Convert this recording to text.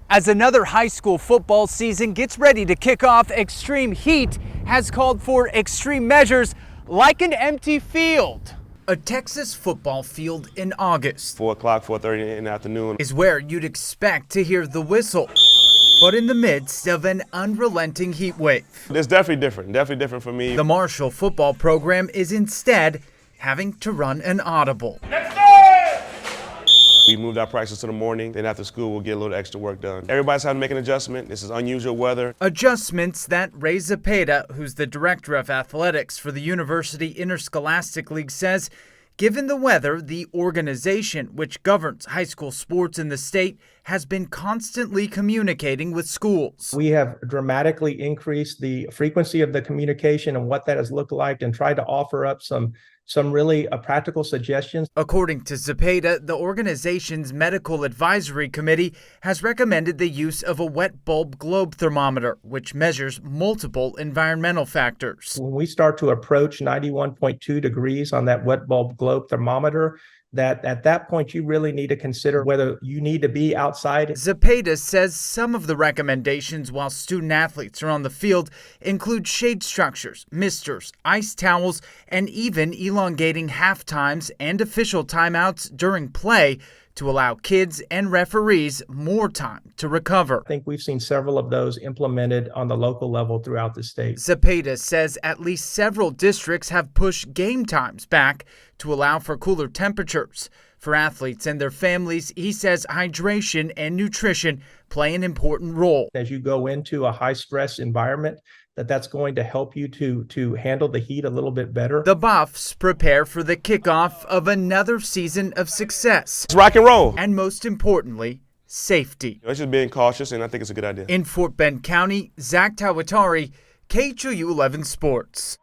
As another high school football season gets ready to kick off, extreme heat has called for extreme measures like an empty field. A Texas football field in August. 4 o'clock, 4:30 in the afternoon is where you'd expect to hear the whistle, but in the midst of an unrelenting heat wave. It's definitely different for me. The Marshall football program is instead having to run an audible. We moved our practice to the morning, then after school we'll get a little extra work done. Everybody's having to make an adjustment. This is unusual weather. Adjustments that Ray Zepeda, who's the director of athletics for the University Interscholastic League, says given the weather, the organization which governs high school sports in the state has been constantly communicating with schools. We have dramatically increased the frequency of the communication and what that has looked like and tried to offer up some really practical suggestions. According to Zepeda, the organization's medical advisory committee has recommended the use of a wet bulb globe thermometer, which measures multiple environmental factors. When we start to approach 91.2 degrees on that wet bulb globe thermometer, that at that point you really need to consider whether you need to be outside. Zepeda says some of the recommendations while student athletes are on the field include shade structures, misters, ice towels, and even elongating half times and official timeouts during play to allow kids and referees more time to recover. I think we've seen several of those implemented on the local level throughout the state. Zepeda says at least several districts have pushed game times back to allow for cooler temperatures. For athletes and their families, he says hydration and nutrition play an important role. As you go into a high-stress environment, that's going to help you to handle the heat a little bit better. The Buffs prepare for the kickoff of another season of success. It's rock and roll. And most importantly, safety. It's just being cautious, and I think it's a good idea. In Fort Bend County, Zach Tawatari, KHOU 11 Sports.